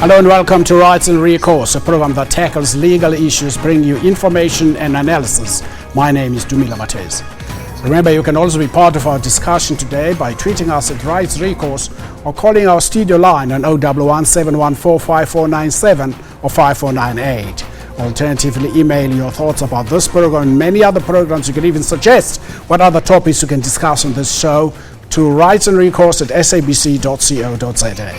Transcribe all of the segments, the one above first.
Hello and welcome to Rights and Recourse, a program that tackles legal issues, bringing you information and analysis. My name is Dumila Matez. Remember, you can also be part of our discussion today by tweeting us at Rights Recourse or calling our studio line on 011 714 5497 or 5498. Alternatively, email your thoughts about this program and many other programs. You can even suggest what other topics you can discuss on this show to rightsandrecourse@sabc.co.za.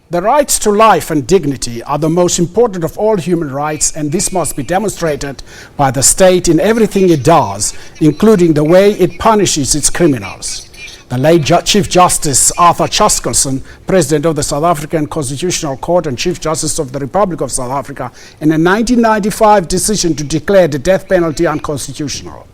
The rights to life and dignity are the most important of all human rights, and this must be demonstrated by the state in everything it does, including the way it punishes its criminals. The late Chief Justice Arthur Chaskalson, President of the South African Constitutional Court and Chief Justice of the Republic of South Africa, in a 1995 decision to declare the death penalty unconstitutional.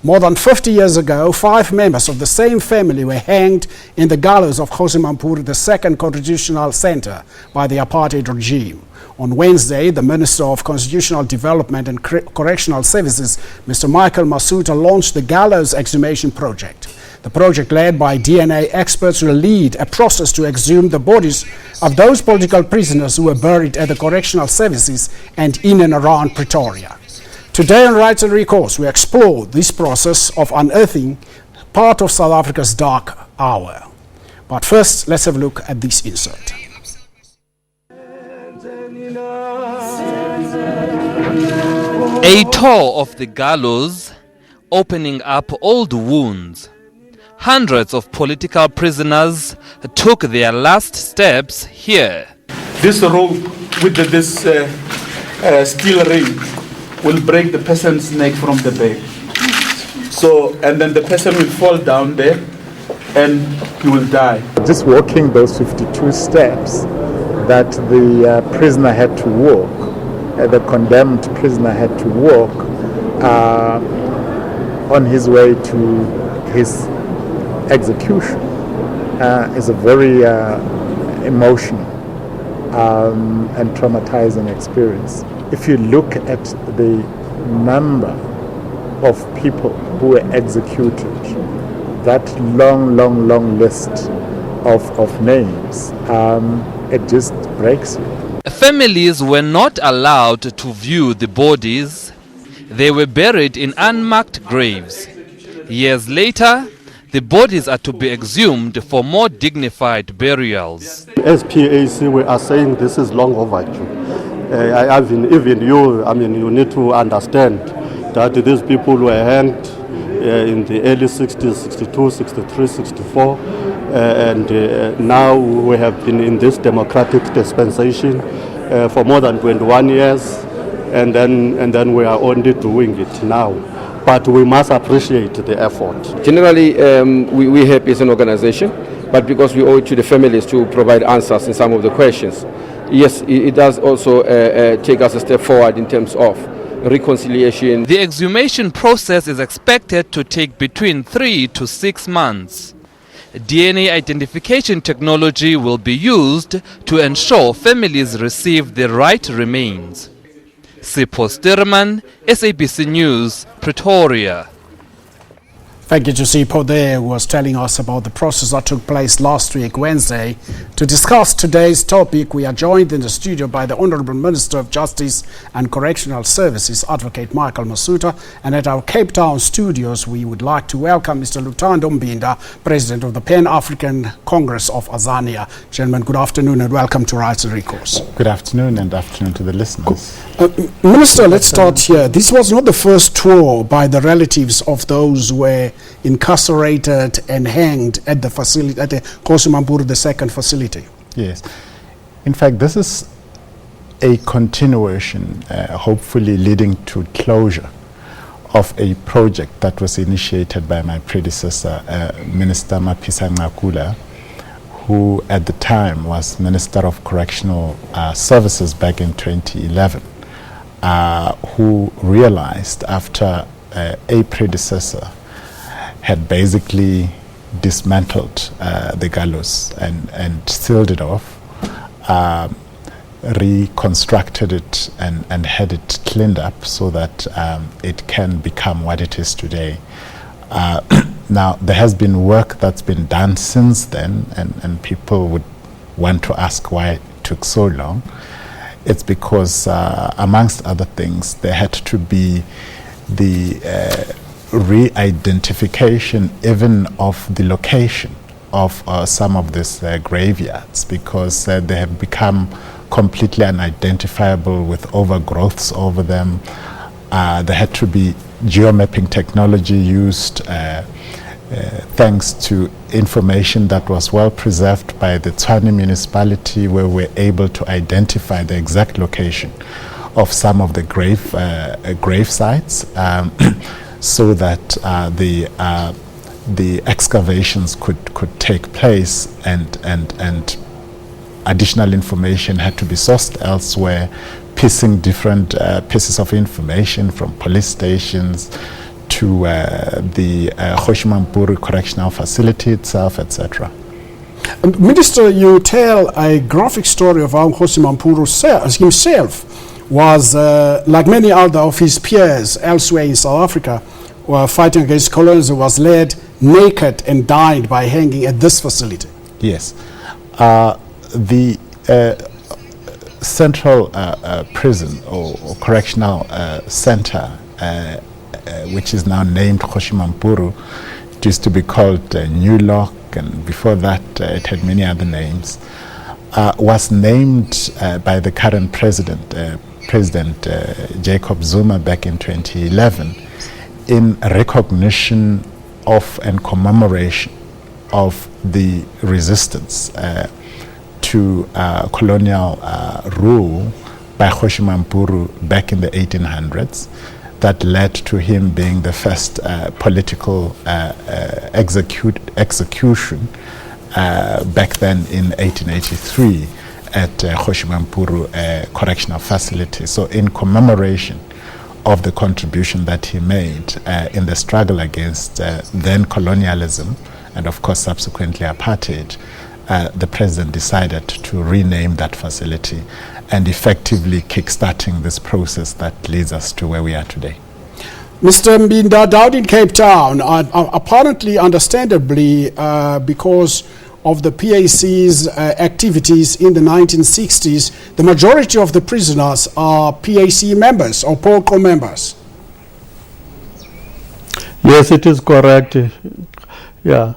More than 50 years ago, 5 members of the same family were hanged in the gallows of Kgosi Mampuru, the second constitutional center, by the apartheid regime. On Wednesday, the Minister of Constitutional Development and Correctional Services, Mr. Michael Masuta, launched the Gallows Exhumation Project. The project, led by DNA experts, will lead a process to exhume the bodies of those political prisoners who were buried at the correctional services and in and around Pretoria. Today on Rights and Recourse, we explore this process of unearthing part of South Africa's dark hour. But first, let's have a look at this insert. A tour of the gallows, opening up old wounds. Hundreds of political prisoners took their last steps here. This rope with this steel ring will break the person's neck from the back. So, and then the person will fall down there and he will die. Just walking those 52 steps that the prisoner had to walk, the condemned prisoner had to walk on his way to his execution is a very emotional and traumatizing experience. If you look at the number of people who were executed, that long list of names, it just breaks you. Families were not allowed to view the bodies. They were buried in unmarked graves. Years later, the bodies are to be exhumed for more dignified burials. As PAC, we are saying this is long overdue. Even you need to understand that these people were hanged in the early 60s, 62, 63, 64, and now we have been in this democratic dispensation for more than 21 years, and then we are only doing it now. But we must appreciate the effort. Generally, we help as an organization, but because we owe it to the families to provide answers in some of the questions. Yes, it does also take us a step forward in terms of reconciliation. The exhumation process is expected to take between 3 to 6 months. DNA identification technology will be used to ensure families receive the right remains. Sipho Stirman, SABC News, Pretoria. Thank you to Sipho there, who was telling us about the process that took place last week, Wednesday. To discuss today's topic, we are joined in the studio by the Honourable Minister of Justice and Correctional Services, Advocate Michael Masuta. And at our Cape Town studios, we would like to welcome Mr. Luthando Mbinda, President of the Pan-African Congress of Azania. Gentlemen, good afternoon and welcome to Rights and Recourse. Good afternoon and afternoon to the listeners. Minister, let's start here. This was not the first tour by the relatives of those who were incarcerated and hanged at the facility, at the Kgosi Mampuru, the second facility. Yes. In fact, this is a continuation, hopefully leading to closure of a project that was initiated by my predecessor, Minister Mapisa Ngakula, who at the time was Minister of Correctional Services back in 2011, who realized after a predecessor had basically dismantled the gallows and sealed it off, reconstructed it and had it cleaned up so that it can become what it is today. Now, there has been work that's been done since then, and people would want to ask why it took so long. It's because, amongst other things, there had to be the re-identification even of the location of some of these graveyards, because they have become completely unidentifiable with overgrowths over them. There had to be geomapping technology used, thanks to information that was well preserved by the Tshwane municipality, where we're able to identify the exact location of some of the grave sites, so that the excavations could take place, and additional information had to be sourced elsewhere, piecing different pieces of information from police stations to the Kgoshi-Mampuru Correctional Facility itself, etc. Minister, you tell a graphic story of how Kgoshi-Mampuru himself was, like many other of his peers elsewhere in South Africa, were fighting against colonialism, was led naked and died by hanging at this facility. Yes. The central prison or correctional center, which is now named Kgoshi-Mampuru, it used to be called New Lock, and before that it had many other names, was named by the current president, President Jacob Zuma, back in 2011 in recognition of and commemoration of the resistance to colonial rule by Kgoshi-Mampuru back in the 1800s, that led to him being the first political execution back then in 1883 at Kgoshi-Mampuru Correctional Facility. So in commemoration of the contribution that he made in the struggle against then colonialism, and of course subsequently apartheid, the president decided to rename that facility, and effectively kickstarting this process that leads us to where we are today. Mr. Mbinda, down in Cape Town, apparently, understandably, because of the PAC's activities in the 1960s, the majority of the prisoners are PAC members or POLCO members. Yes, it is correct. Yeah.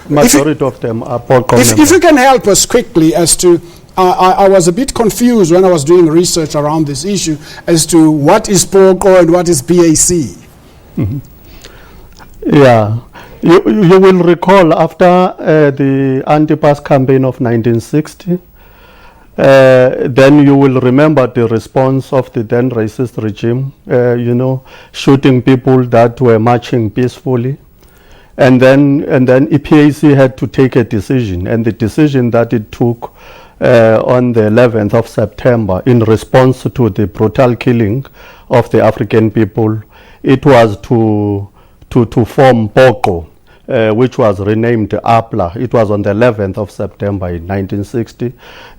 Majority of them are POLCO members. If you can help us quickly as to, I was a bit confused when I was doing research around this issue as to what is POLCO and what is PAC. Mm-hmm. Yeah. You will recall after the anti-pass campaign of 1960, then you will remember the response of the then racist regime, shooting people that were marching peacefully. And then EPAC had to take a decision, and the decision that it took on the 11th of September in response to the brutal killing of the African people, it was to form POLCO, which was renamed APLA. It was on the 11th of September in 1960.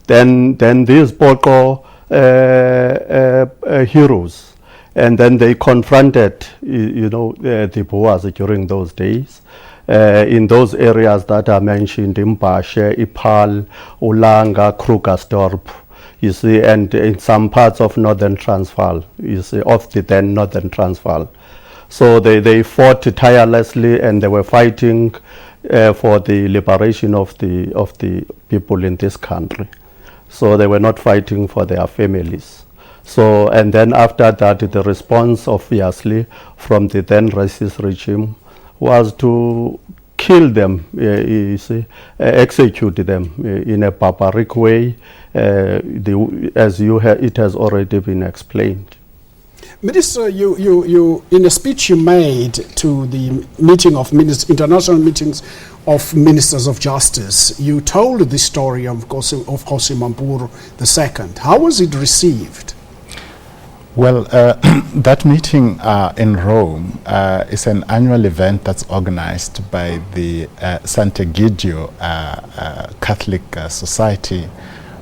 Then these POLCO heroes, and then they confronted, the Boers during those days, in those areas that are mentioned, Impashe, Ipal, Ulanga, Krugersdorp, you see, and in some parts of Northern Transvaal, you see, of the then Northern Transvaal. So they fought tirelessly, and they were fighting for the liberation of the people in this country. So they were not fighting for their families. So, and then after that, the response, obviously, from the then racist regime was to kill them, execute them in a barbaric way, as it has already been explained. Minister, you in a speech you made to the meeting of international meetings of ministers of justice, you told the story of Kgoshi-Mampuru II. How was it received? Well, that meeting in Rome is an annual event that's organized by the Sant'Egidio Catholic Society,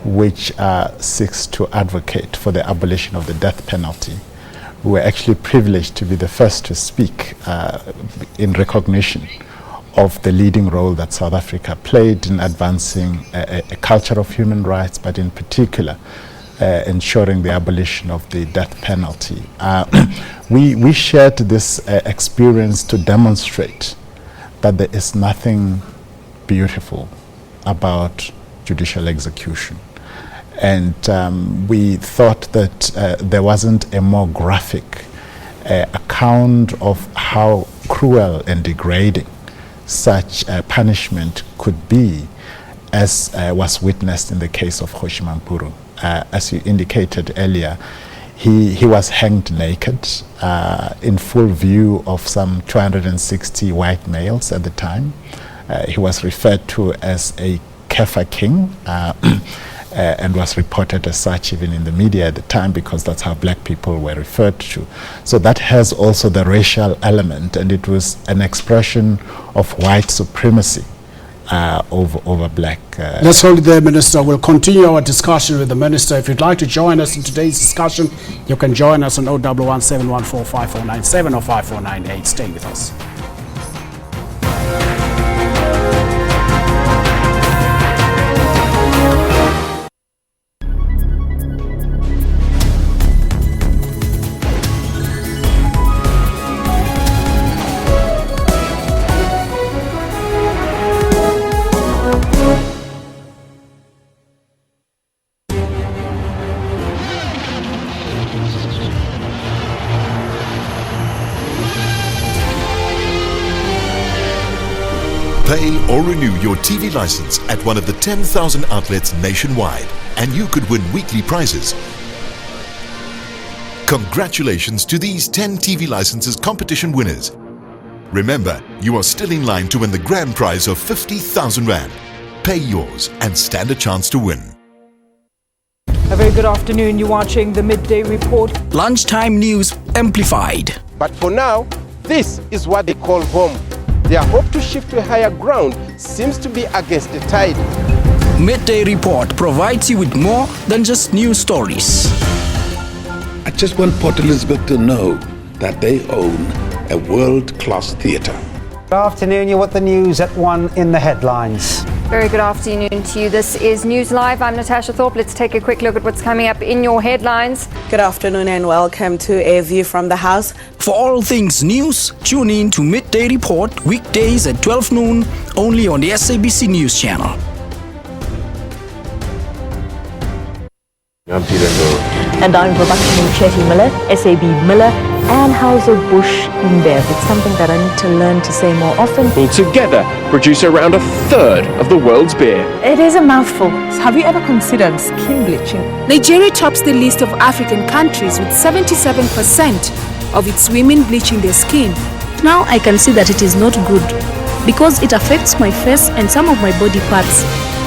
which seeks to advocate for the abolition of the death penalty, we were actually privileged to be the first to speak in recognition of the leading role that South Africa played in advancing a culture of human rights, but in particular ensuring the abolition of the death penalty. We shared this experience to demonstrate that there is nothing beautiful about judicial execution. And we thought that there wasn't a more graphic account of how cruel and degrading such punishment could be as was witnessed in the case of Kgoshi Mampuru. As you indicated earlier, he was hanged naked in full view of some 260 white males at the time. He was referred to as a Kefir king and was reported as such even in the media at the time, because that's how black people were referred to. So that has also the racial element, and it was an expression of white supremacy over black. Let's hold it there, Minister. We'll continue our discussion with the Minister. If you'd like to join us in today's discussion, you can join us on 011 714 5497 or 5498. Stay with us. Pay or renew your TV license at one of the 10,000 outlets nationwide, and you could win weekly prizes. Congratulations to these 10 TV licenses competition winners. Remember, you are still in line to win the grand prize of 50,000 Rand. Pay yours and stand a chance to win. A very good afternoon. You're watching the Midday Report. Lunchtime news amplified. But for now, this is what they call home. Their hope to shift to a higher ground seems to be against the tide. Midday Report provides you with more than just news stories. I just want Port Elizabeth to know that they own a world-class theatre. Good afternoon. You're with the news at 1 in the headlines. Very good afternoon to you. This is News Live. I'm Natasha Thorpe. Let's take a quick look at what's coming up in your headlines. Good afternoon and welcome to A View from the House. For all things news, tune in to Midday Report weekdays at 12 noon only on the SABC News channel. I'm Peter Ndoro. And I'm Prabhakshini Chetty Miller, SAB Miller, and House of Bush InBev. It's something that I need to learn to say more often. Together, produce around a third of the world's beer. It is a mouthful. Have you ever considered skin bleaching? Nigeria tops the list of African countries with 77% of its women bleaching their skin. Now I can see that it is not good because it affects my face and some of my body parts.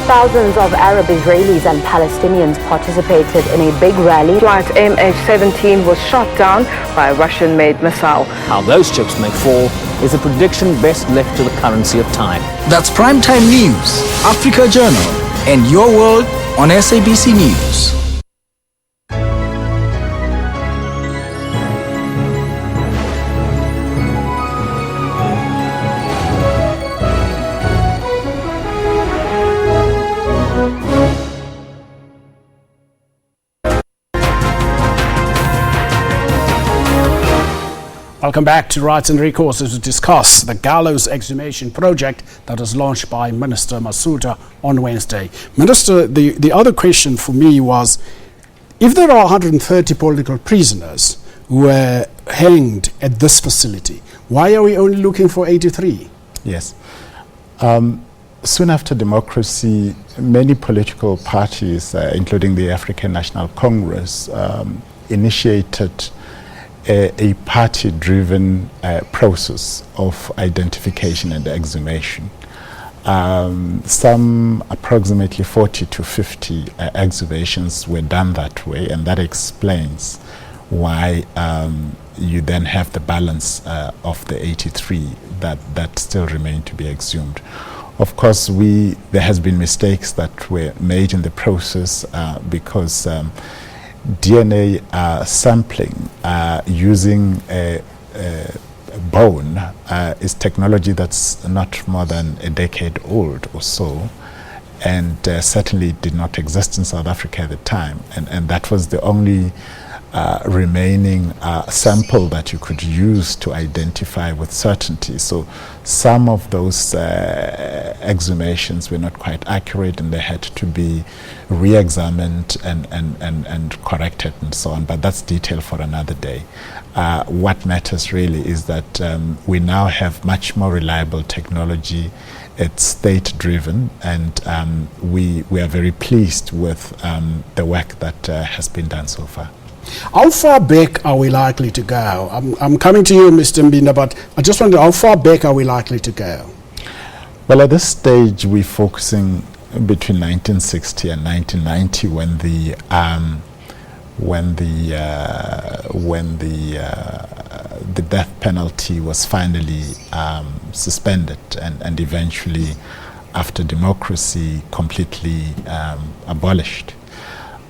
Thousands of Arab Israelis and Palestinians participated in a big rally. Flight MH17 was shot down by a Russian-made missile. How those chips may fall is a prediction best left to the currency of time. That's Primetime News, Africa Journal, and Your World on SABC News. Welcome back to Rights and Recourse to discuss the gallows exhumation project that was launched by Minister Masuta on Wednesday. Minister, the other question for me was, if there are 130 political prisoners who were hanged at this facility, why are we only looking for 83? Yes. Soon after democracy, many political parties, including the African National Congress, initiated a party-driven process of identification and exhumation. Some approximately 40 to 50 exhumations were done that way, and that explains why you then have the balance of the 83 that still remain to be exhumed. Of course, there has been mistakes that were made in the process because DNA sampling using a bone is technology that's not more than a decade old or so, and certainly did not exist in South Africa at the time, and that was the only remaining sample that you could use to identify with certainty. So some of those exhumations were not quite accurate, and they had to be re-examined and corrected and so on, but that's detail for another day. What matters really is that we now have much more reliable technology. It's state-driven, and we are very pleased with the work that has been done so far. How far back are we likely to go? I'm coming to you, Mr. Mbinda, but I just wonder, how far back are we likely to go? Well, at this stage, we're focusing between 1960 and 1990, when the death penalty was finally suspended and eventually, after democracy, completely abolished.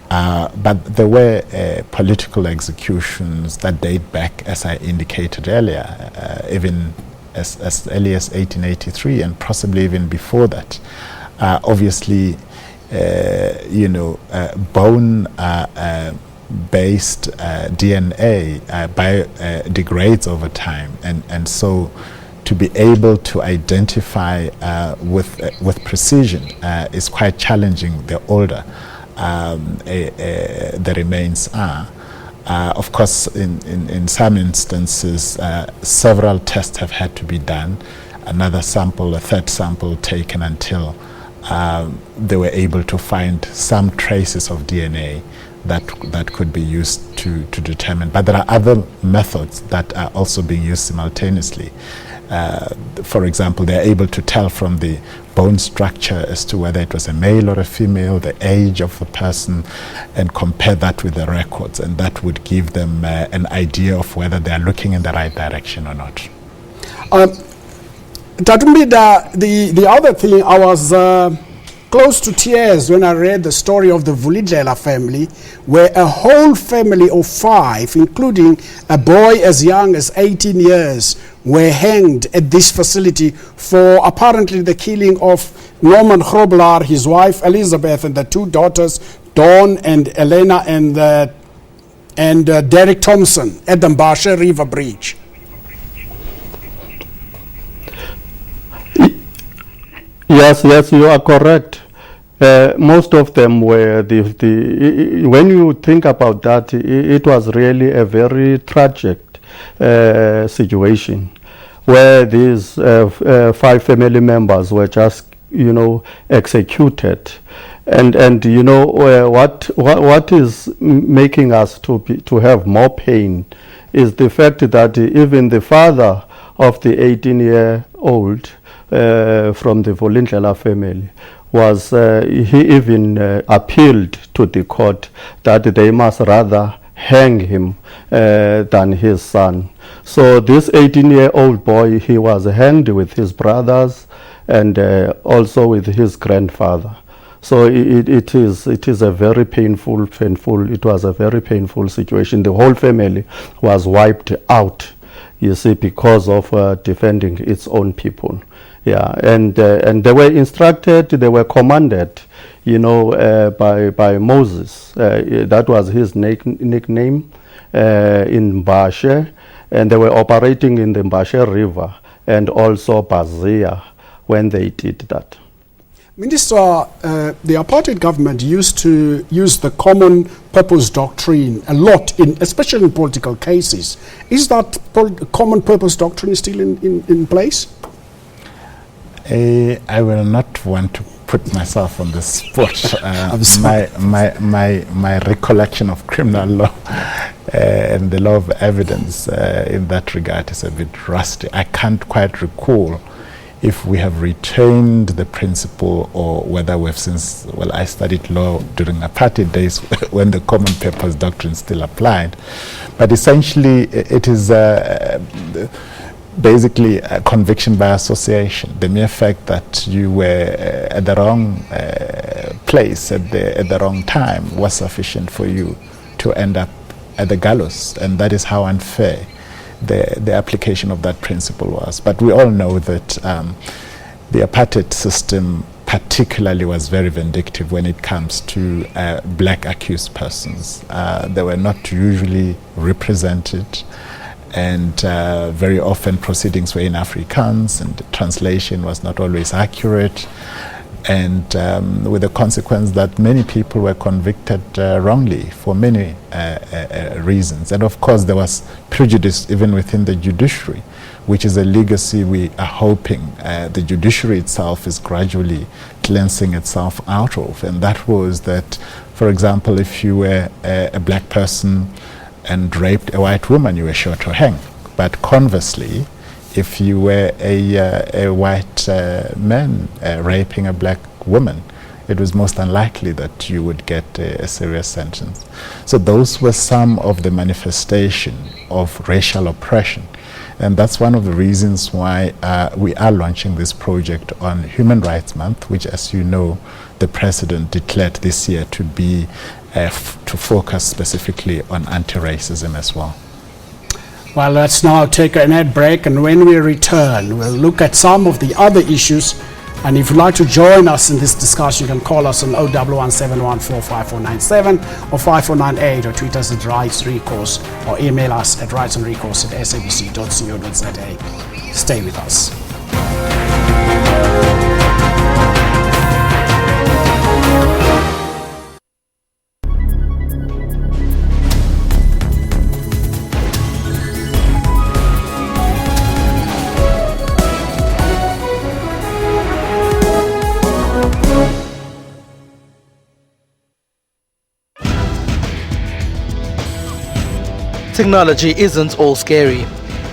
But there were political executions that date back, as I indicated earlier, even as early as 1883, and possibly even before that. Obviously, bone-based DNA degrades over time, and so to be able to identify with precision is quite challenging the older the remains are. Of course, in some instances, several tests have had to be done. Another sample, a third sample taken until they were able to find some traces of DNA that could be used to determine. But there are other methods that are also being used simultaneously. For example, they're able to tell from the bone structure as to whether it was a male or a female, the age of the person, and compare that with the records, and that would give them an idea of whether they're looking in the right direction or not. Tatumbida, the other thing, I was close to tears when I read the story of the Vulindlela family, where a whole family of 5, including a boy as young as 18 years, were hanged at this facility for apparently the killing of Norman Grobelaar, his wife Elizabeth, and the 2 daughters, Dawn and Elena, and Derek Thompson at the Mbashe River Bridge. Yes, you are correct. Most of them were when you think about that, it was really a very tragic situation where these 5 family members were just, executed, and what is making us to have more pain is the fact that even the father of the 18-year-old from the Vulindlela family was he even appealed to the court that they must rather hang him than his son. So this 18-year-old boy, he was hanged with his brothers and also with his grandfather. So it is a very painful. It was a very painful situation. The whole family was wiped out, you see, because of defending its own people. Yeah, and they were instructed, they were commanded, by Moses. That was his nickname in Mbashe, and they were operating in the Mbashe River and also Bazia when they did that. Minister, the apartheid government used to use the common purpose doctrine a lot, especially in political cases. Is that common purpose doctrine still in place? I will not want to put myself on the spot. My recollection of criminal law and the law of evidence in that regard is a bit rusty. I can't quite recall if we have retained the principle or whether we've since, well, I studied law during apartheid days when the common purpose doctrine still applied. But essentially it is basically a conviction by association. The mere fact that you were at the wrong place at the wrong time was sufficient for you to end up at the gallows, and that is how unfair the application of that principle was. But we all know that the apartheid system particularly was very vindictive when it comes to black accused persons. They were not usually represented, and very often proceedings were in Afrikaans, and the translation was not always accurate, and with the consequence that many people were convicted wrongly for many reasons. And of course there was prejudice even within the judiciary, which is a legacy we are hoping the judiciary itself is gradually cleansing itself out of. And that was that, for example, if you were a black person and raped a white woman, you were sure to hang. But conversely, if you were a white man raping a black woman, it was most unlikely that you would get a serious sentence. So those were some of the manifestation of racial oppression. And that's one of the reasons why we are launching this project on Human Rights Month, which, as you know, the President declared this year to be to focus specifically on anti-racism as well. Well, let's now take an ad break, and when we return, we'll look at some of the other issues. And if you'd like to join us in this discussion, you can call us on 011-714-5497 or 5498, or tweet us at Rights Recourse, or email us at rightsandrecourse@sabc.co.za. Stay with us. Technology isn't all scary.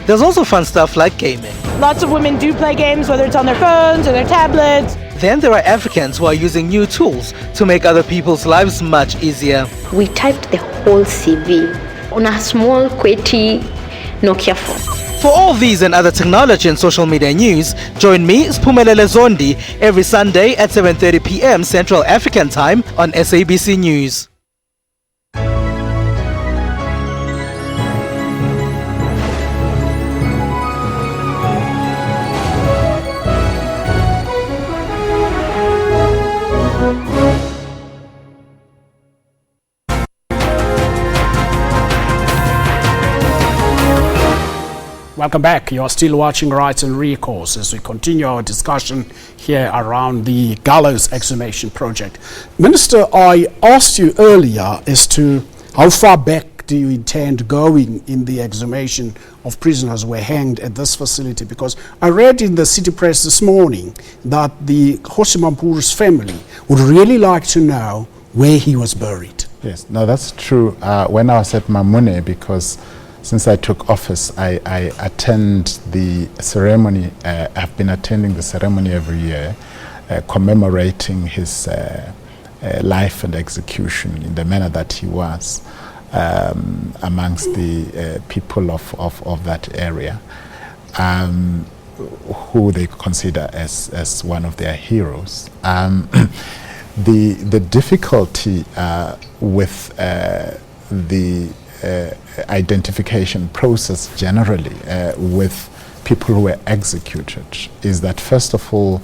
There's also fun stuff like gaming. Lots of women do play games, whether it's on their phones or their tablets. Then there are Africans who are using new tools to make other people's lives much easier. We typed the whole CV on a small, QWERTY Nokia phone. For all these and other technology and social media news, join me, Spumelele Zondi, every Sunday at 7:30 p.m. Central African Time on SABC News. Welcome back. You are still watching Rights and Recourse as we continue our discussion here around the gallows exhumation project. Minister, I asked you earlier as to how far back do you intend going in the exhumation of prisoners who were hanged at this facility, because I read in the City Press this morning that the Hosimampuru's family would really like to know where he was buried. Yes, no, that's true. When I was at Mamune, because since I took office, I attend the ceremony. I've been attending the ceremony every year, commemorating his life and execution in the manner that he was amongst the people of that area, who they consider as one of their heroes. The difficulty with the identification process generally with people who were executed is that, first of all,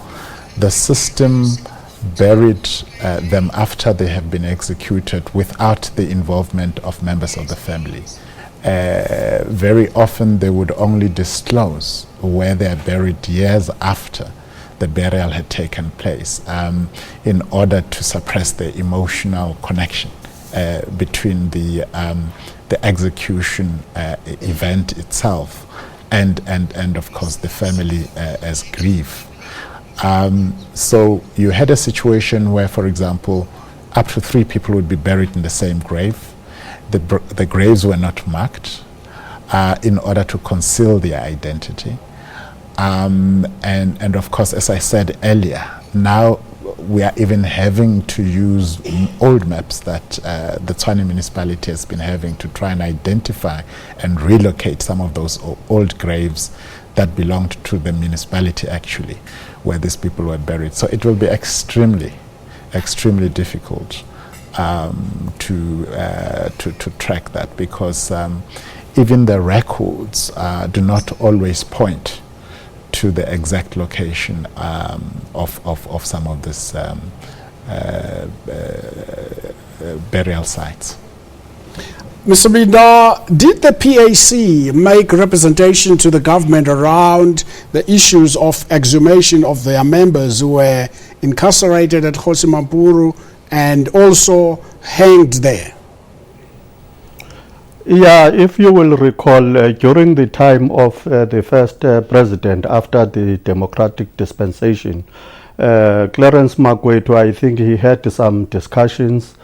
the system buried them after they have been executed without the involvement of members of the family. Very often they would only disclose where they are buried years after the burial had taken place, in order to suppress the emotional connection between the execution event itself and of course the family as grief. So you had a situation where, for example, up to 3 people would be buried in the same grave. The graves were not marked in order to conceal their identity. And of course, as I said earlier, now we are even having to use old maps that the Tshwane municipality has been having to try and identify and relocate some of those old graves that belonged to the municipality actually, where these people were buried. So it will be extremely, extremely difficult to track that, because even the records do not always point to the exact location of some of these burial sites. Mr. Binda, did the PAC make representation to the government around the issues of exhumation of their members who were incarcerated at Kgosi Mampuru and also hanged there? Yeah, if you will recall, during the time of the first president after the democratic dispensation, Clarence Makwetu, I think he had some discussions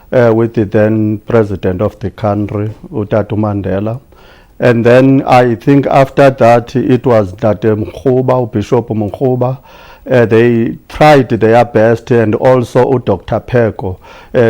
with the then president of the country, Utatu Mandela. And then I think after that it was that Bishop Mkhuba, they tried their best, and also Dr. Peko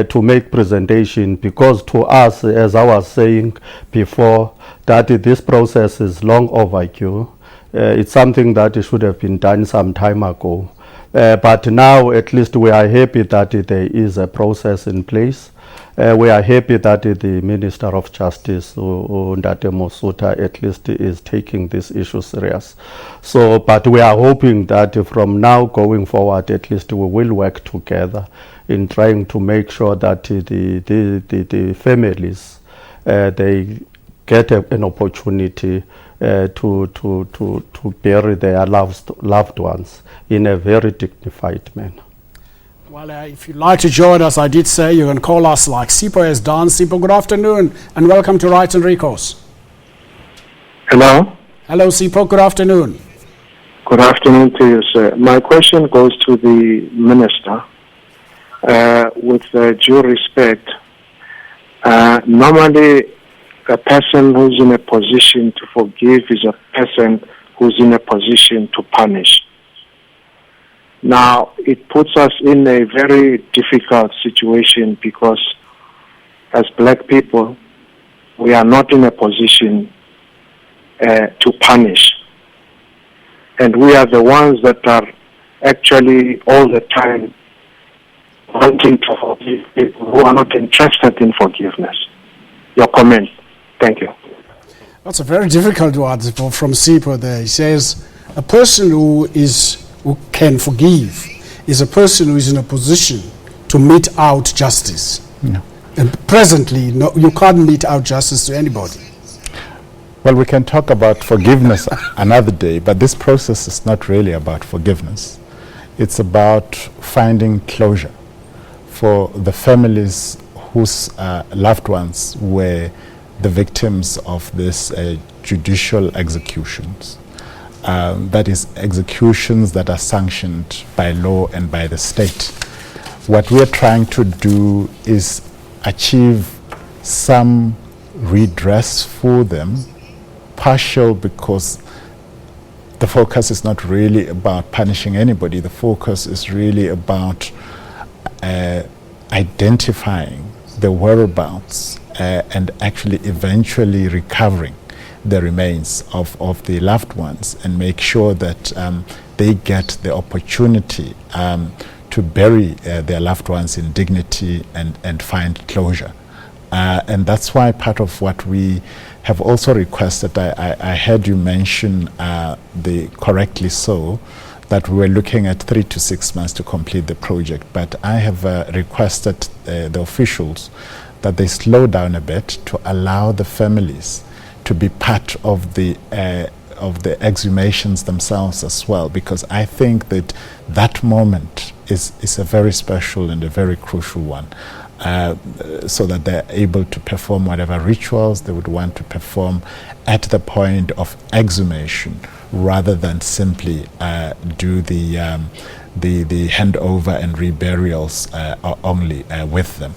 to make presentation, because to us, as I was saying before, that this process is long overdue. It's something that should have been done some time ago. But now at least we are happy that there is a process in place. We are happy that the Minister of Justice, Ndate Mosuta, at least is taking this issue serious. So, but we are hoping that from now going forward, at least we will work together in trying to make sure that the families, they get an opportunity to bury their loved ones in a very dignified manner. Well, if you'd like to join us, I did say you can call us like Sipho has done. Sipho, good afternoon and welcome to Rights and Recourse. Hello. Hello, Sipho, good afternoon. Good afternoon to you, sir. My question goes to the minister. With due respect, normally a person who's in a position to forgive is a person who's in a position to punish. Now, it puts us in a very difficult situation, because as black people, we are not in a position to punish. And we are the ones that are actually all the time wanting to forgive people who are not interested in forgiveness. Your comment. Thank you. That's a very difficult one from Sipho there. He says a person who can forgive is a person who is in a position to mete out justice. No. And presently, no, you can't mete out justice to anybody. Well, we can talk about forgiveness another day, but this process is not really about forgiveness. It's about finding closure for the families whose loved ones were the victims of this judicial executions. That is, executions that are sanctioned by law and by the state. What we're trying to do is achieve some redress for them, partial, because the focus is not really about punishing anybody. The focus is really about identifying the whereabouts and actually eventually recovering the remains of the loved ones, and make sure that they get the opportunity to bury their loved ones in dignity and find closure. And that's why part of what we have also requested, I heard you mention correctly so, that we were looking at 3 to 6 months to complete the project. But I have requested the officials that they slow down a bit to allow the families to be part of the exhumations themselves as well, because I think that that moment is a very special and a very crucial one, so that they're able to perform whatever rituals they would want to perform at the point of exhumation, rather than simply do the handover and reburials only with them.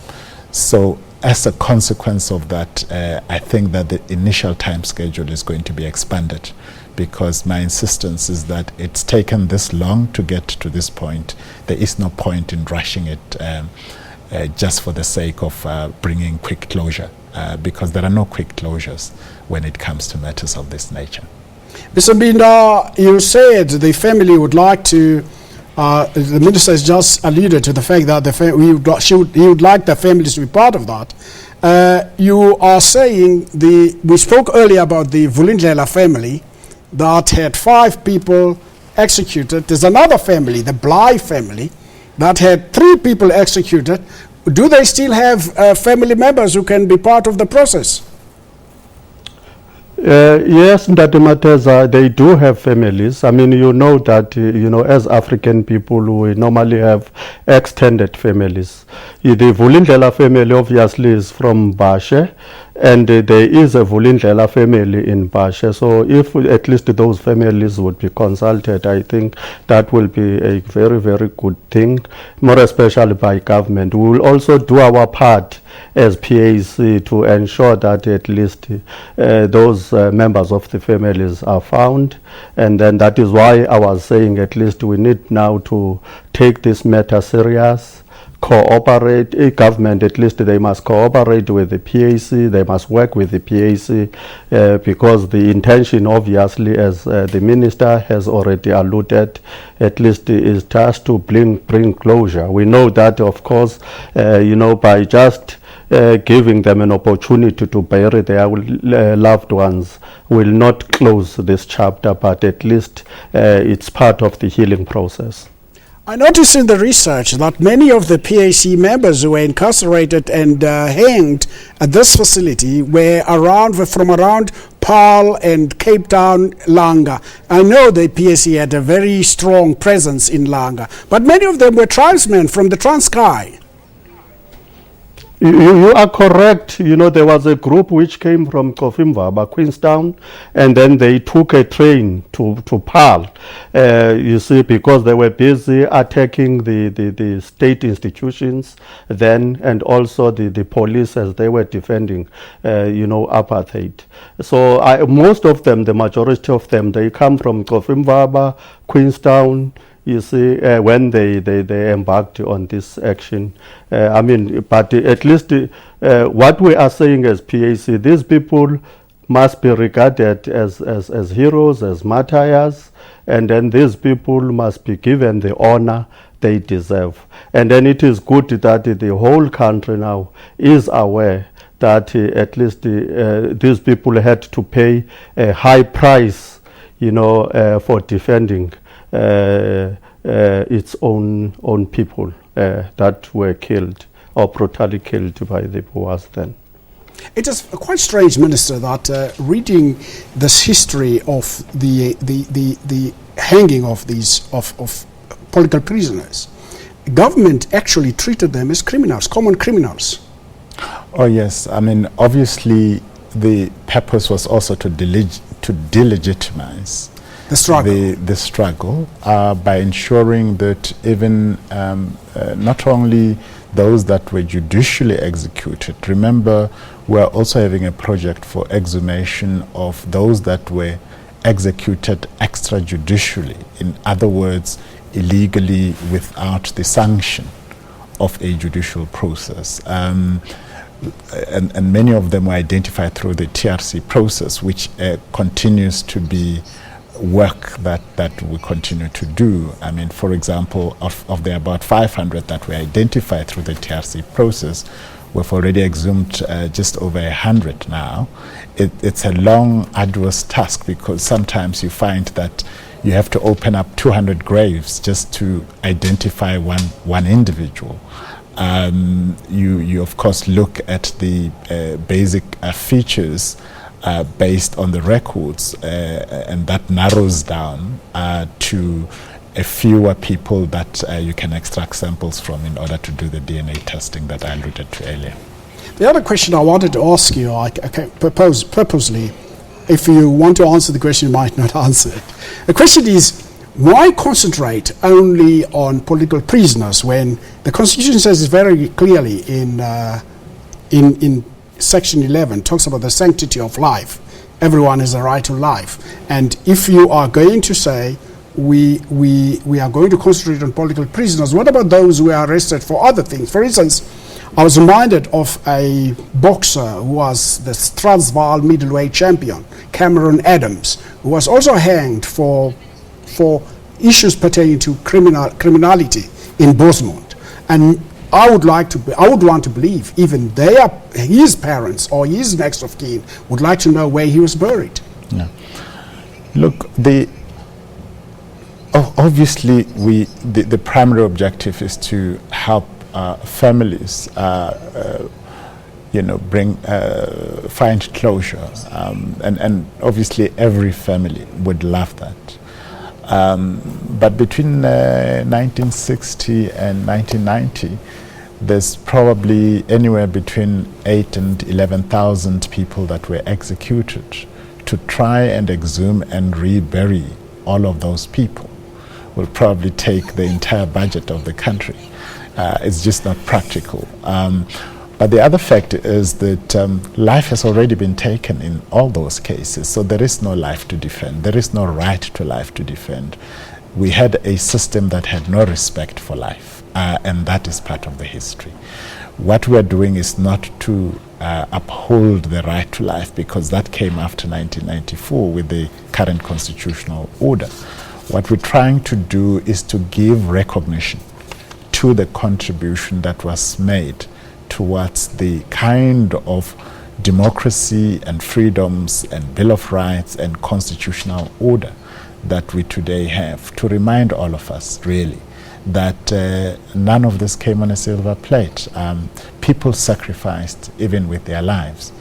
So as a consequence of that, I think that the initial time schedule is going to be expanded, because my insistence is that it's taken this long to get to this point. There is no point in rushing it just for the sake of bringing quick closure, because there are no quick closures when it comes to matters of this nature. Mr. Binda, you said the family would like to The minister has just alluded to the fact that he would like the families to be part of that. You are saying we spoke earlier about the Vulindlela family that had 5 people executed. There's another family, the Bly family, that had 3 people executed. Do they still have family members who can be part of the process? Yes, Ndati Mateza, they do have families. I mean, you know that, as African people, we normally have extended families. The Vulindlela family obviously is from Bashe, and there is a Vulindlela family in Bashe. So if at least those families would be consulted, I think that will be a very, very good thing, more especially by government. We will also do our part as PAC to ensure that at least those members of the families are found. And then that is why I was saying at least we need now to take this matter serious, cooperate. Government, at least they must cooperate with the PAC, they must work with the PAC, because the intention obviously, as the minister has already alluded, at least is just to bring closure. We know that, of course, by just giving them an opportunity to bury their loved ones will not close this chapter, but at least it's part of the healing process. I noticed in the research that many of the PAC members who were incarcerated and hanged at this facility were from around Paarl and Cape Town, Langa. I know the PAC had a very strong presence in Langa, but many of them were tribesmen from the Transkei. You are correct. There was a group which came from Kofimvaba, Queenstown, and then they took a train to Paarl, because they were busy attacking the state institutions then, and also the police as they were defending, apartheid. So most of them, the majority of them, they come from Kofimvaba, Queenstown, when they embarked on this action. But at least what we are saying as PAC, these people must be regarded as heroes, as martyrs, and then these people must be given the honor they deserve. And then it is good that the whole country now is aware that at least these people had to pay a high price, for defending its own people that were killed or brutally killed by the Boers then. It is quite strange, Minister, that reading this history of the hanging of these of political prisoners, government actually treated them as criminals, common criminals. Oh yes, obviously the purpose was also to delegitimize the struggle by ensuring that even not only those that were judicially executed. Remember, we're also having a project for exhumation of those that were executed extrajudicially. In other words, illegally without the sanction of a judicial process. And many of them were identified through the TRC process, which continues to be work that we continue to do. For example, of the about 500 that were identified through the TRC process, we've already exhumed just over 100 now. It's a long, arduous task, because sometimes you find that you have to open up 200 graves just to identify one individual. You of course look at the basic features based on the records, and that narrows down to a fewer people that you can extract samples from in order to do the DNA testing that I alluded to earlier. The other question I wanted to ask you, I propose purposely, if you want to answer the question, you might not answer it. The question is, why concentrate only on political prisoners when the Constitution says very clearly in Section 11, talks about the sanctity of life. Everyone has a right to life. And if you are going to say we are going to concentrate on political prisoners, what about those who are arrested for other things? For instance, I was reminded of a boxer who was the Transvaal middleweight champion, Cameron Adams, who was also hanged for issues pertaining to criminality in Bosemont. And I would want to believe even his parents or his next of kin would like to know where he was buried. Yeah. Look, obviously the primary objective is to help families find closure, and obviously every family would love that. But between 1960 and 1990, there's probably anywhere between 8,000 and 11,000 people that were executed. To try and exhume and rebury all of those people will probably take the entire budget of the country. It's just not practical. But the other fact is that life has already been taken in all those cases, so there is no life to defend. There is no right to life to defend. We had a system that had no respect for life, and that is part of the history. What we are doing is not to uphold the right to life, because that came after 1994 with the current constitutional order. What we're trying to do is to give recognition to the contribution that was made towards the kind of democracy and freedoms and Bill of Rights and constitutional order that we today have, to remind all of us really that none of this came on a silver plate. People sacrificed even with their lives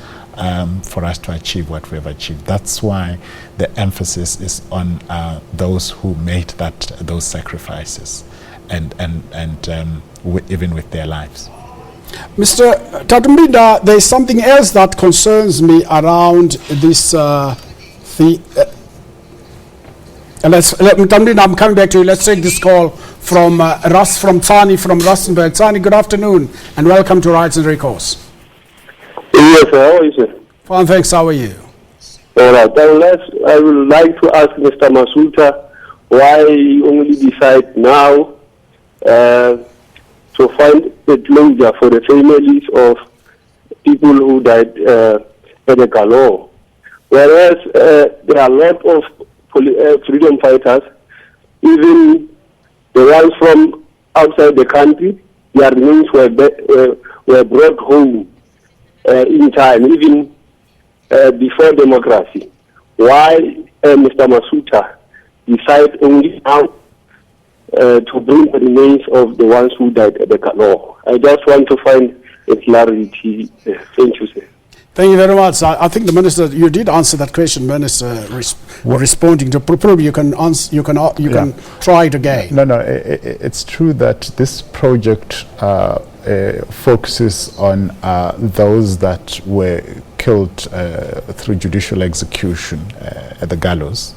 for us to achieve what we have achieved. That's why the emphasis is on those who made those sacrifices and even with their lives. Mr. Tatumbinda, there is something else that concerns me around this. I'm coming back to you. Let's take this call from from Tsani from Rustenburg. Tsani, good afternoon and welcome to Rights and Recourse. Yes, sir. How are you, sir? Fine, thanks. How are you? All right. I would like to ask Mr. Masuta why he only decide now to find a closure for the families of people who died at the gallows. Whereas there are a lot of freedom fighters, even the ones from outside the country, their remains were brought home in time, even before democracy. Why Mr. Masuta decide only now to bring the remains of the ones who died at the gallows? I just want to find a clarity. Thank you, sir. Thank you very much. I think the minister, you did answer that question, minister, responding to. Probably you can answer. You can try it again. No. It's true that this project focuses on those that were killed through judicial execution at the gallows.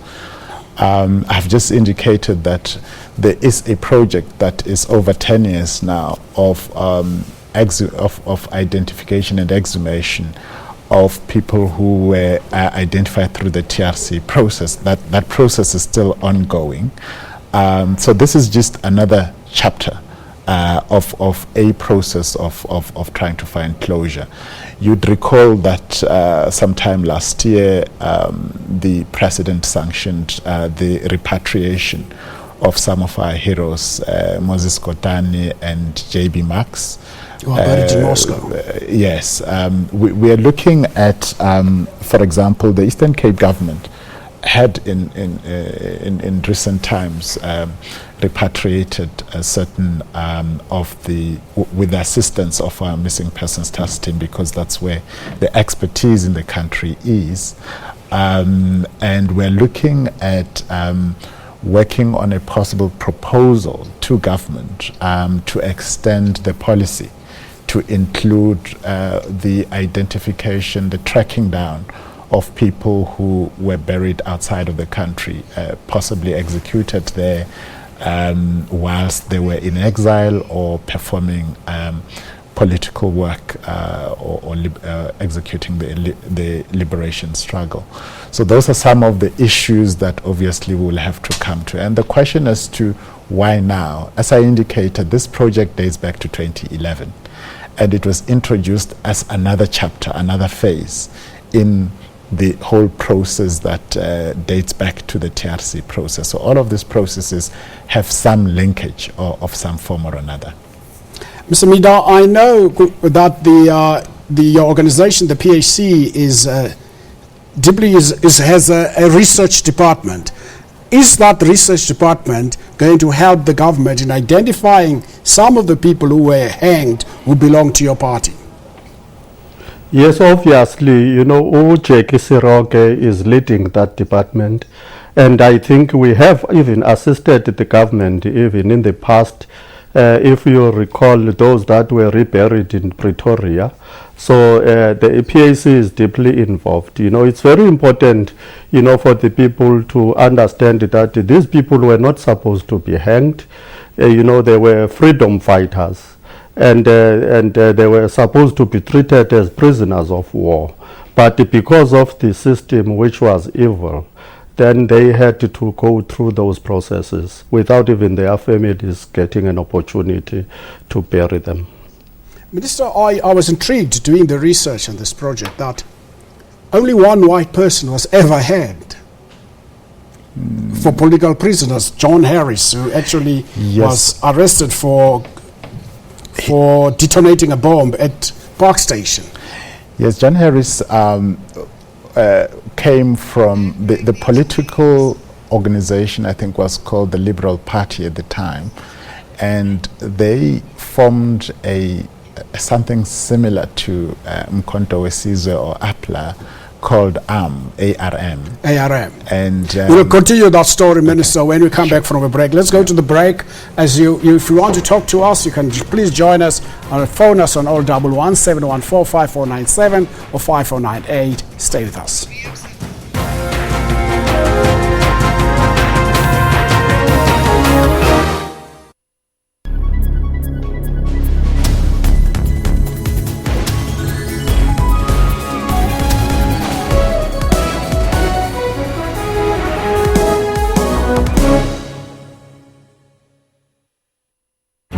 I've just indicated that there is a project that is over 10 years now of identification and exhumation of people who were identified through the TRC process. That process is still ongoing. So this is just another chapter of a process of trying to find closure. You'd recall that sometime last year, the president sanctioned the repatriation of some of our heroes, Moses Kotane and J.B. Max. Buried in Moscow. Yes. We are looking at, for example, the Eastern Cape government had in recent times repatriated a certain with the assistance of our missing persons task team, because that's where the expertise in the country is, and we're looking at working on a possible proposal to government to extend the policy to include the identification, the tracking down of people who were buried outside of the country, possibly executed there whilst they were in exile or performing political work or executing the liberation struggle. So those are some of the issues that obviously we will have to come to. And the question as to why now, as I indicated, this project dates back to 2011. And it was introduced as another chapter, another phase in the whole process that dates back to the TRC process. So all of these processes have some linkage of some form or another. Mr. Mida, I know that the organization, the PAC, has a research department. Is that research department going to help the government in identifying some of the people who were hanged who belong to your party? Yes, obviously, you know, Jackie Siroke is leading that department. And I think we have even assisted the government even in the past. If you recall those that were reburied in Pretoria. So the PAC is deeply involved. You know, it's very important, you know, for the people to understand that these people were not supposed to be hanged. You know, they were freedom fighters. And they were supposed to be treated as prisoners of war. But because of the system which was evil, then they had to go through those processes without even their families getting an opportunity to bury them. Minister, I was intrigued doing the research on this project that only one white person was ever hanged for political prisoners, John Harris, who actually was arrested for detonating a bomb at Park Station. Yes, John Harris came from the political organization, I think was called the Liberal Party at the time, and they formed something similar to Mkhonto Wesizwe or APLA called ARM. And we'll continue that story, Minister, when we come back from a break. Let's go to the break. If you want to talk to us, you can please join us or phone us on 011 714 5497 or 5498. Stay with us.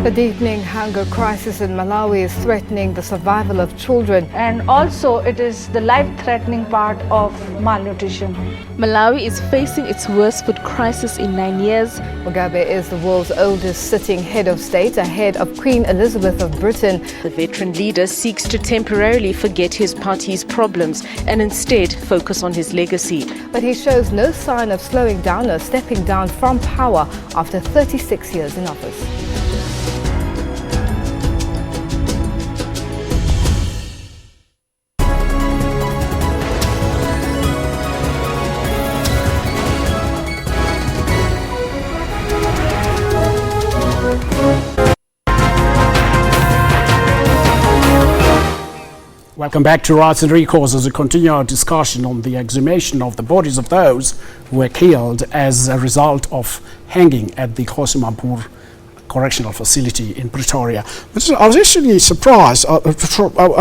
The deepening hunger crisis in Malawi is threatening the survival of children. And also it is the life-threatening part of malnutrition. Malawi is facing its worst food crisis in 9 years. Mugabe is the world's oldest sitting head of state, ahead of Queen Elizabeth of Britain. The veteran leader seeks to temporarily forget his party's problems and instead focus on his legacy. But he shows no sign of slowing down or stepping down from power after 36 years in office. Welcome back to Rights and Recourse as we continue our discussion on the exhumation of the bodies of those who were killed as a result of hanging at the Kosimampur Correctional Facility in Pretoria. I was actually surprised. I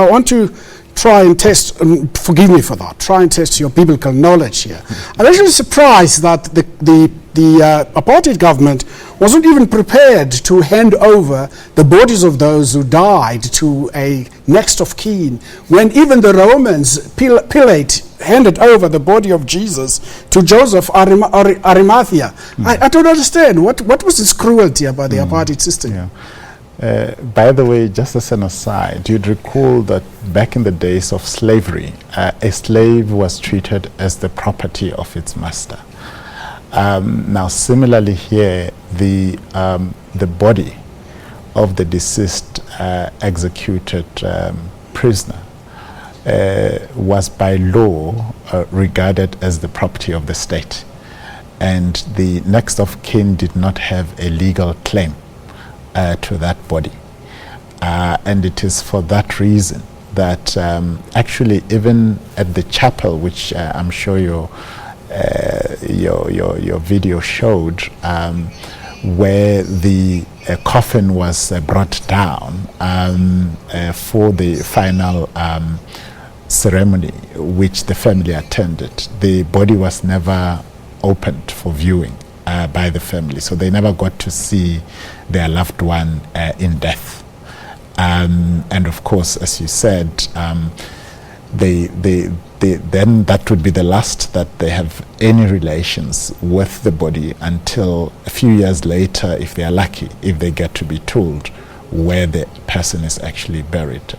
want to try and test, forgive me for that, try and test your biblical knowledge here. I'm actually surprised that the apartheid government wasn't even prepared to hand over the bodies of those who died to a next of kin, when even the Romans, Pilate, handed over the body of Jesus to Joseph Arimathea. I don't understand. What was this cruelty about the apartheid system? Yeah. By the way, just as an aside, you'd recall that back in the days of slavery, a slave was treated as the property of its master. Now, similarly here, the body of the deceased executed prisoner was by law regarded as the property of the state, and the next of kin did not have a legal claim to that body, and it is for that reason that actually even at the chapel, which I'm sure your video showed, where the coffin was brought down for the final ceremony which the family attended, the body was never opened for viewing by the family, so they never got to see their loved one in death. And of course, as you said, then that would be the last that they have any relations with the body until a few years later, if they are lucky, if they get to be told where the person is actually buried.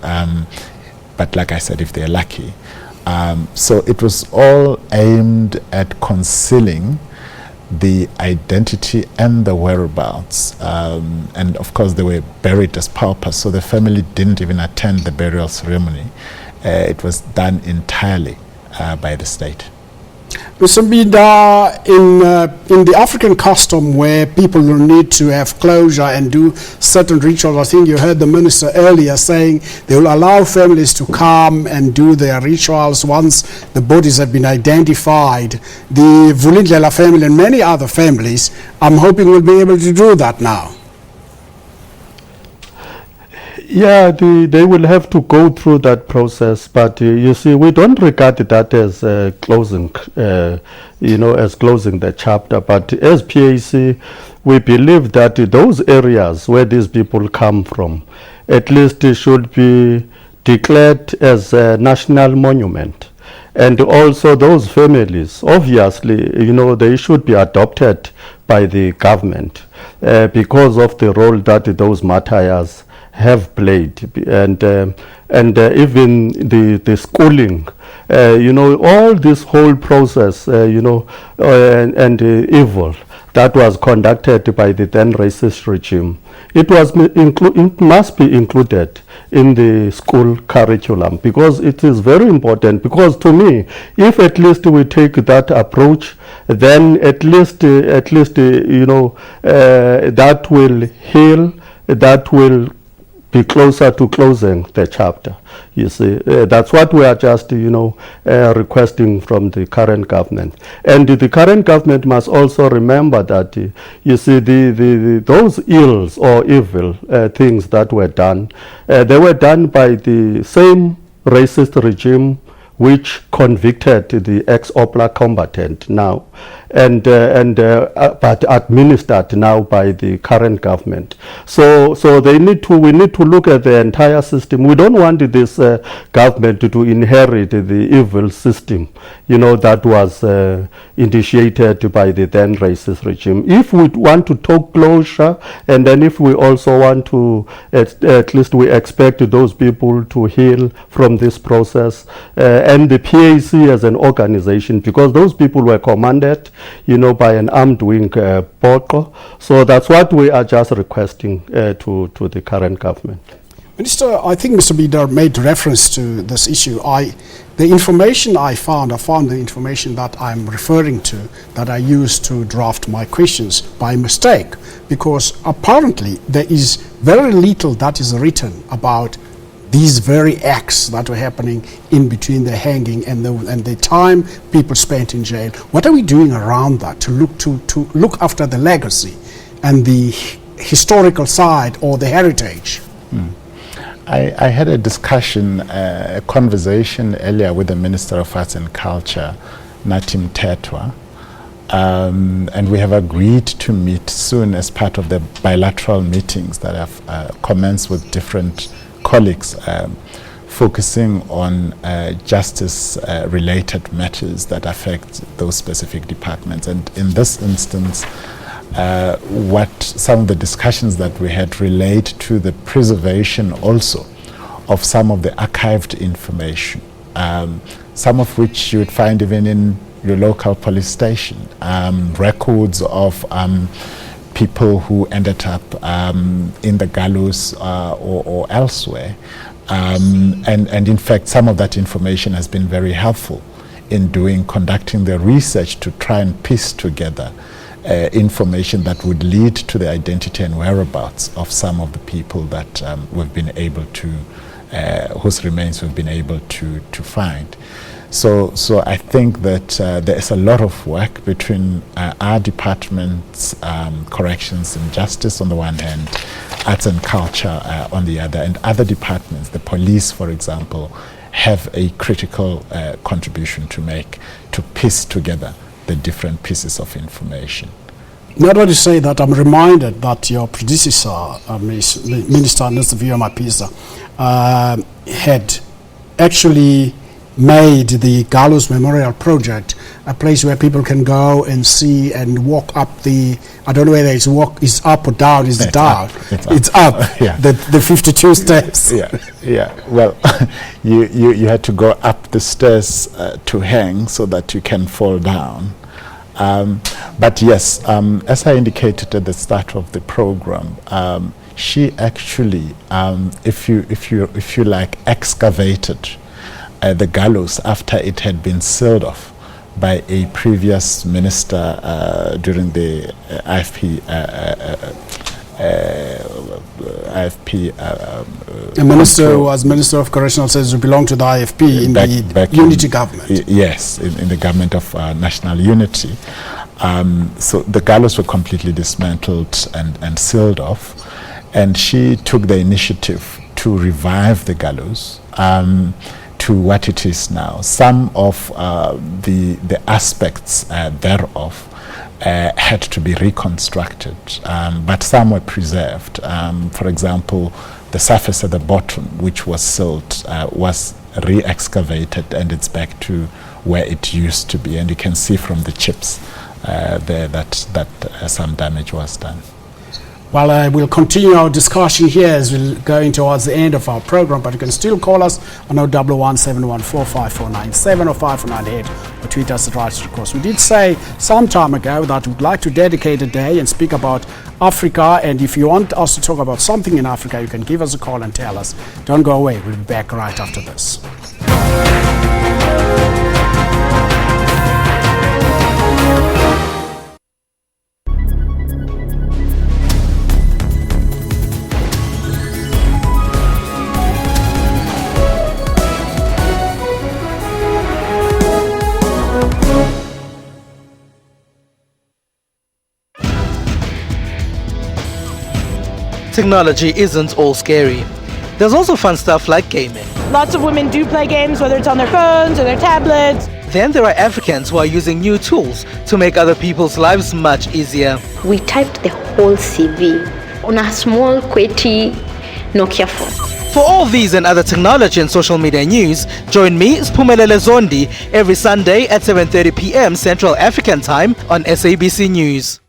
But like I said, if they're lucky. So it was all aimed at concealing the identity and the whereabouts. And of course, they were buried as paupers, so the family didn't even attend the burial ceremony. It was done entirely by the state. Mr. Mbida, in the African custom where people will need to have closure and do certain rituals, I think you heard the minister earlier saying they will allow families to come and do their rituals once the bodies have been identified. The Vulindlela family and many other families, I'm hoping, will be able to do that now. Yeah, they will have to go through that process, but you see, we don't regard that as closing, as closing the chapter. But as PAC, we believe that those areas where these people come from, at least should be declared as a national monument. And also those families, obviously, they should be adopted by the government because of the role that those martyrs have played, and even the schooling, all this whole process, and evil that was conducted by the then racist regime. It must be included in the school curriculum, because it is very important. Because to me, if at least we take that approach, then at least that will heal, that will be closer to closing the chapter. You see, that's what we are just, requesting from the current government. And the current government must also remember that, you see, those ills or evil things that were done, they were done by the same racist regime which convicted the ex-OPLA combatant now, but administered now by the current government. So we need to look at the entire system. We don't want this government to inherit the evil system, that was initiated by the then racist regime. If we want to talk closure, and then if we also want to, at least we expect those people to heal from this process, and the PAC as an organization, because those people were commanded, by an armed wing, Boko. So that's what we are just requesting to the current government. Minister, I think Mr. Mbida made reference to this issue. The information I found the information that I'm referring to, that I used to draft my questions by mistake, because apparently there is very little that is written about these very acts that were happening in between the hanging and the time people spent in jail. What are we doing around that to look after the legacy and the historical side or the heritage? I had a discussion, a conversation earlier with the Minister of Arts and Culture, Natim Tetwa, and we have agreed to meet soon as part of the bilateral meetings that have commenced with different colleagues, focusing on justice-related matters that affect those specific departments. And in this instance, what some of the discussions that we had relate to the preservation also of some of the archived information, some of which you would find even in your local police station, records of people who ended up in the gallows or elsewhere. And in fact, some of that information has been very helpful in conducting the research to try and piece together information that would lead to the identity and whereabouts of some of the people that we've been able to, whose remains we've been able to find. So I think that there is a lot of work between our departments, corrections and justice on the one hand, arts and culture on the other, and other departments, the police, for example, have a critical contribution to make to piece together the different pieces of information. Not only say that, I'm reminded that your predecessor, Minister Nesvio Mapisa, had actually made the Gallows Memorial Project a place where people can go and see and walk up the, I don't know whether it's up or down, is it down? It's up. Yeah. The 52 steps. Yeah. Well, you had to go up the stairs to hang so that you can fall down. But yes, as I indicated at the start of the program, she actually, if you like, excavated the gallows after it had been sealed off by a previous minister during the IFP. The minister who was Minister of Correctional Services who belonged to the IFP in the Unity government. Yes, in the government of National Unity. So the gallows were completely dismantled and sealed off. And she took the initiative to revive the gallows to what it is now. Some of the aspects thereof had to be reconstructed, but some were preserved. For example, the surface at the bottom, which was sealed, was re-excavated, and it's back to where it used to be. And you can see from the chips there that some damage was done. Well, we'll continue our discussion here as we're going towards the end of our program, but you can still call us on 011-714-5497 or 5498 or tweet us at Rights Recourse. We did say some time ago that we'd like to dedicate a day and speak about Africa, and if you want us to talk about something in Africa, you can give us a call and tell us. Don't go away. We'll be back right after this. Technology isn't all scary. There's also fun stuff like gaming. Lots of women do play games, whether it's on their phones or their tablets. Then there are Africans who are using new tools to make other people's lives much easier. We typed the whole CV on a small, QWERTY Nokia phone. For all these and other technology and social media news, join me, Spumelele Zondi, every Sunday at 7:30 p.m. Central African Time on SABC News.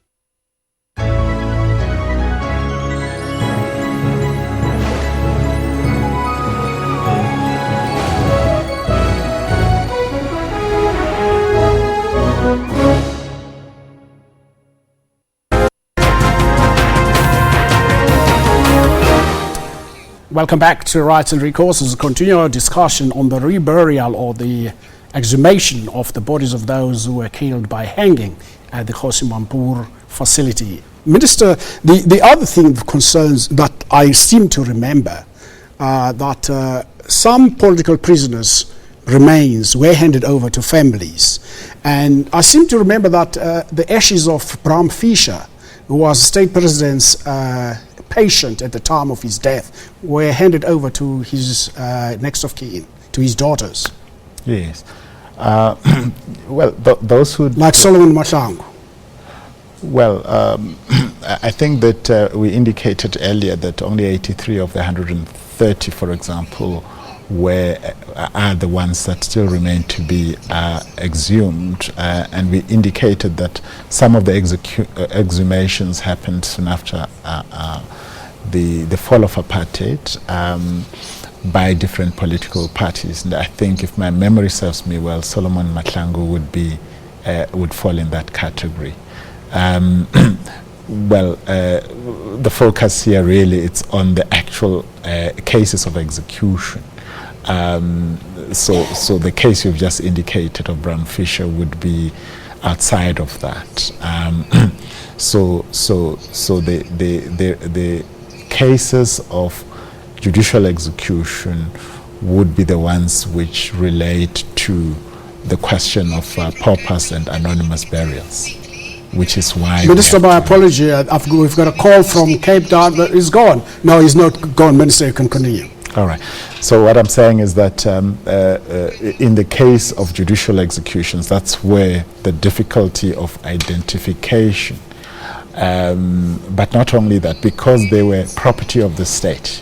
Welcome back to Rights and Recourse as we continue our discussion on the reburial or the exhumation of the bodies of those who were killed by hanging at the Kgosi Mampuru facility. Minister, the other thing that concerns that I seem to remember that some political prisoners' remains were handed over to families, and I seem to remember that the ashes of Bram Fischer, who was state president's patient at the time of his death, were handed over to his next of kin, to his daughters. Yes. Well, those who... Like Solomon Mahlangu. Well, I think that we indicated earlier that only 83 of the 130, for example, are the ones that still remain to be exhumed, and we indicated that some of the exhumations happened soon after the fall of apartheid by different political parties. And I think, if my memory serves me well, Solomon Mahlangu would fall in that category. Well, the focus here really it's on the actual cases of execution. So the case you've just indicated of Bram Fischer would be outside of that. So the cases of judicial execution would be the ones which relate to the question of paupers and anonymous burials, which is why... Minister, my apology, we've got a call from Cape Town, but he's gone. No, he's not gone. Minister, you can continue. All right. So what I'm saying is that in the case of judicial executions, that's where the difficulty of identification, but not only that, because they were property of the state,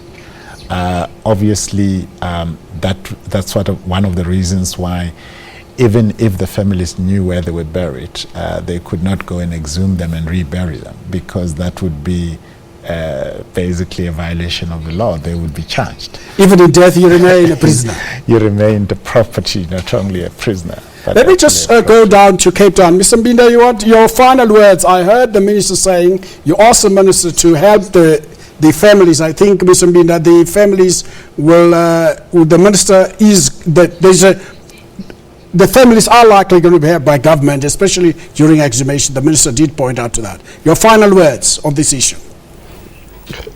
obviously that's one of the reasons why, even if the families knew where they were buried, they could not go and exhume them and rebury them, because that would be basically a violation of the law. They would be charged. Even in death, you remain a prisoner. You remain the property, not only a prisoner. Let me just go down to Cape Town. Mr. Mbinda, you want your final words? I heard the minister saying you asked the minister to help the families. I think, Mr. Mbinda, the families will, the minister is, the families are likely going to be helped by government, especially during exhumation. The minister did point out to that. Your final words on this issue.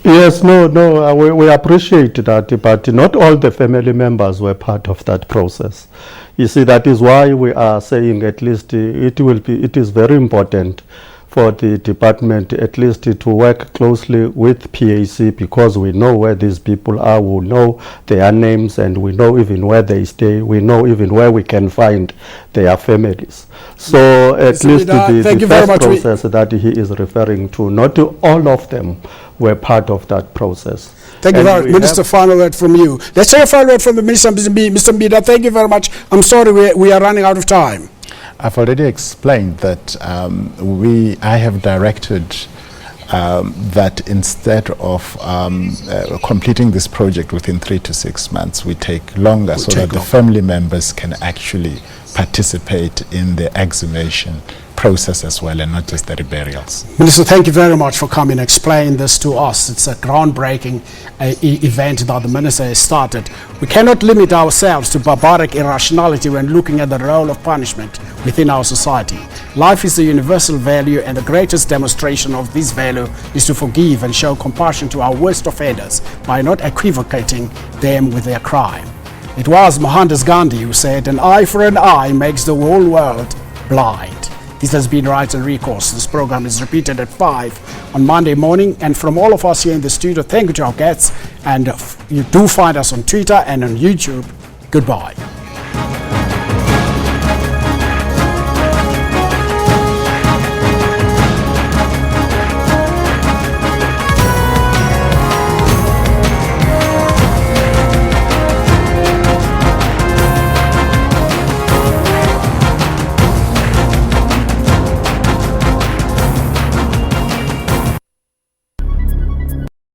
Yes, we appreciate that, but not all the family members were part of that process. You see, that is why we are saying at least it is very important for the department at least to work closely with PAC, because we know where these people are, we know their names, and we know even where they stay, we know even where we can find their families. So at least the first process that he is referring to, not all of them were part of that process. Thank you very much. Minister, final word from you. Let's hear a final word from the Minister, Mr. Mbinda. Thank you very much. I'm sorry we are running out of time. I've already explained that I have directed that instead of completing this project within 3 to 6 months, we take longer so that the family members can actually participate in the exhumation process as well, and not just the burials. Minister, thank you very much for coming and explaining this to us. It's a groundbreaking event that the minister has started. We cannot limit ourselves to barbaric irrationality when looking at the role of punishment within our society. Life is a universal value, and the greatest demonstration of this value is to forgive and show compassion to our worst offenders by not equivocating them with their crime. It was Mohandas Gandhi who said, "An eye for an eye makes the whole world blind." This has been Rights and Recourse. This program is repeated at 5 on Monday morning. And from all of us here in the studio, thank you to our guests. And you do find us on Twitter and on YouTube. Goodbye.